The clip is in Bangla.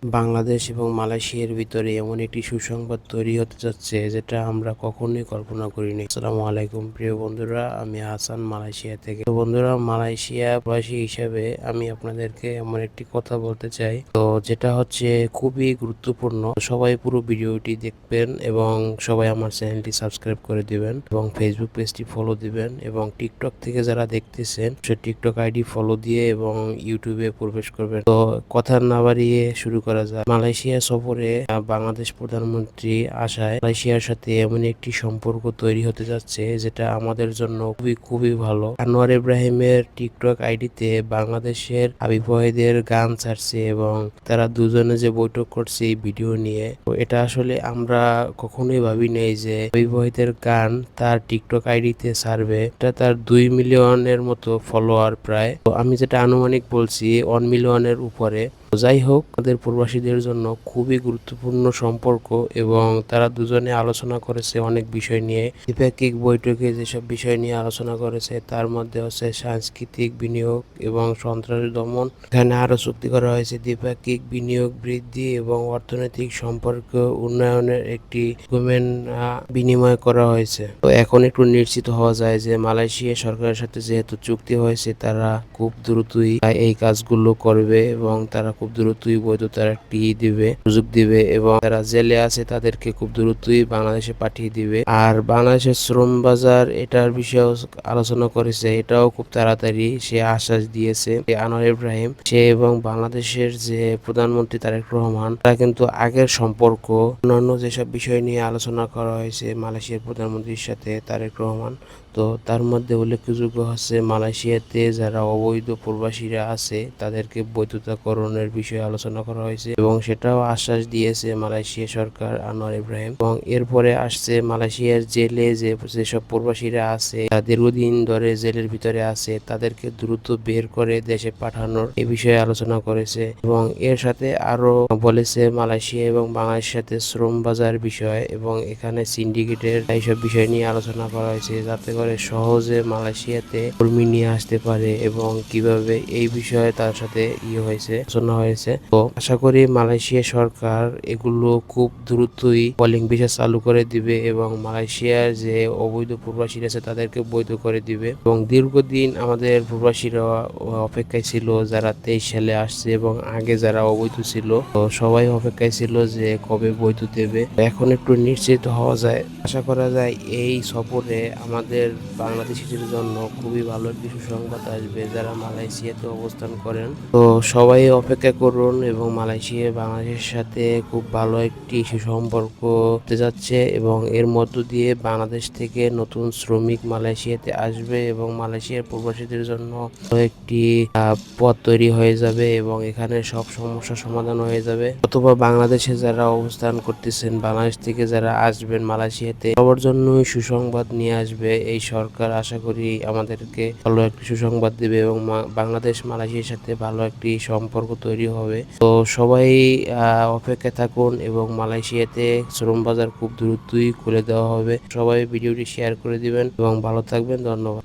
বাংলাদেশ এবং মালয়েশিয়ার ভিতরে এমন একটি সুসংবাদ তৈরি হতে যাচ্ছে যেটা আমরা কখনোই কল্পনা করিনি। আসসালামু আলাইকুম প্রিয় বন্ধুরা, আমি হাসান মালয়েশিয়া থেকে। তো বন্ধুরা, মালয়েশিয়া প্রবাসী হিসাবে আমি আপনাদেরকে এমন একটি কথা বলতে চাই, তো যেটা হচ্ছে খুবই গুরুত্বপূর্ণ। সবাই পুরো ভিডিওটি দেখবেন এবং সবাই আমার চ্যানেলটি সাবস্ক্রাইব করে দিবেন এবং ফেসবুক পেজটি ফলো দিবেন এবং টিকটক থেকে যারা দেখতেছেন সে টিকটক আইডি ফলো দিয়ে এবং ইউটিউবে প্রবেশ করবেন। তো কথা না বাড়িয়ে শুরু করা যায়। মালয়েশিয়া সফরে বাংলাদেশ প্রধানমন্ত্রী আসায় মালয়েশিয়ার সাথে এমন একটি সম্পর্ক তৈরি হতে যাচ্ছে যেটা আমাদের জন্য খুবই খুবই ভালো। আনোয়ার ইব্রাহিমের টিকটক আইডিতে বাংলাদেশের হাবিব ওয়াহিদের গান ছাড়ছে এবং তারা দুজনে যে বৈঠক করছে এই ভিডিও নিয়ে। তো এটা আসলে আমরা কখনোই ভাবি নাই যে হাবিব ওয়াহিদের গান তার টিকটক আইডিতে ছাড়বে। এটা তার 2 মিলিয়নের মতো ফলোয়ার প্রায়। তো আমি যেটা আনুমানিক বলছি 1 মিলিয়নের উপরে। যাই হোক, আমাদের প্রবাসীদের জন্য খুবই গুরুত্বপূর্ণ সম্পর্ক এবং তারা দুজনে আলোচনা করেছে অনেক বিষয় নিয়ে। দ্বিপাক্ষিক বৈঠকে যেসব বিষয় নিয়ে আলোচনা করেছে তার মধ্যে হচ্ছে সাংস্কৃতিক বিনিয়োগ এবং সন্ত্রাস দমন। এখানে আরো চুক্তি করা হয়েছে দ্বিপাক্ষিক বিনিয়োগ বৃদ্ধি এবং অর্থনৈতিক সম্পর্ক উন্নয়নের একটি ডকুমেন্ট বিনিময় করা হয়েছে। তো এখন একটু নিশ্চিত হওয়া যায় যে মালয়েশিয়া সরকারের সাথে যেহেতু চুক্তি হয়েছে তারা খুব দ্রুতই এই কাজগুলো করবে এবং তারা খুব দ্রুতই বৈধতার একটি দিবে, সুযোগ দিবে এবং যারা জেলে আছে তাদেরকে খুব দ্রুতই বাংলাদেশে পাঠিয়ে দিবে। আর বাংলাদেশের শ্রম বাজার এটার বিষয়েও আলোচনা করেছে, এটাও খুব তাড়াতাড়ি সে আশ্বাস দিয়েছে। আনোয়ার ইব্রাহিম সে এবং বাংলাদেশের যে প্রধানমন্ত্রী তারেক রহমান তারা কিন্তু আগের সম্পর্ক অন্যান্য যেসব বিষয় নিয়ে আলোচনা করা হয়েছে মালয়েশিয়ার প্রধানমন্ত্রীর সাথে তারেক রহমান, তো তার মধ্যে উল্লেখযোগ্য হচ্ছে মালয়েশিয়াতে যারা অবৈধ প্রবাসীরা আছে তাদেরকে বৈধতাকরণের বিষয়ে আলোচনা করা হয়েছে এবং সেটাও আশ্বাস দিয়েছে মালয়েশিয়া সরকার আনোয়ার ইব্রাহিম। এবং এরপরে আসছে মালয়েশিয়ার জেলে যেসব প্রবাসীরা আছে দীর্ঘদিন ধরে জেলের ভিতরে আছে তাদেরকে দ্রুত বের করে দেশে পাঠানোর এ বিষয়ে আলোচনা করেছে এবং এর সাথে আরো বলেছে মালয়েশিয়া এবং বাংলাদেশের সাথে শ্রম বাজার বিষয় এবং এখানে সিন্ডিকেটের এইসব বিষয় নিয়ে আলোচনা করা হয়েছে যাতে করে সহজে মালয়েশিয়াতে কর্মী নিয়ে আসতে পারে এবং কিভাবে এই বিষয়ে তার সাথে হয়েছে আলোচনা হয়েছে। তো আশা করি মালয়েশিয়া সরকার এগুলো খুব দ্রুতই কলিং ভিসা চালু করে দিবে এবং মালয়েশিয়ার যে অবৈধ প্রবাসীরা আছে তাদেরকে বৈধ করে দিবে এবং দীর্ঘদিন আমাদের প্রবাসীরা অপেক্ষায় ছিল যারা 23 সালে আসছে এবং আগে যারা অবৈধ ছিল, তো সবাই অপেক্ষায় ছিল যে কবে বৈধ দেবে। এখন একটু নিশ্চিত হওয়া যায়, আশা করা যায় এই সফরে আমাদের বাংলাদেশিদের জন্য খুবই ভালো একটি সুসংবাদ আসবে যারা মালয়েশিয়াতে অবস্থান করেন। তো সবাই অপেক্ষা করুন এবং মালয়েশিয়া বাংলাদেশের সাথে খুব ভালো একটি সুসম্পর্ক হতে যাচ্ছে এবং এর মধ্য দিয়ে বাংলাদেশ থেকে নতুন শ্রমিক মালয়েশিয়াতে আসবে এবং মালয়েশিয়ার প্রবাসীদের জন্য একটি পথ তৈরি হয়ে যাবে এবং এখানে সব সমস্যা সমাধান হয়ে যাবে। অথবা বাংলাদেশে যারা অবস্থান করতেছেন, বাংলাদেশ থেকে যারা আসবেন মালয়েশিয়াতে, সবার জন্যই সুসংবাদ নিয়ে আসবে এই সরকার। আশা করি আমাদেরকে ভালো একটি সুসংবাদ দিবে এবং বাংলাদেশ মালয়েশিয়ার সাথে ভালো একটি সম্পর্ক তৈরি হবে। তো সবাই অপেক্ষায় থাকুন এবং মালয়েশিয়াতে শ্রম বাজার খুব দ্রুতই খুলে দেওয়া হবে। সবাই ভিডিওটি শেয়ার করে দিবেন এবং ভালো থাকবেন। ধন্যবাদ।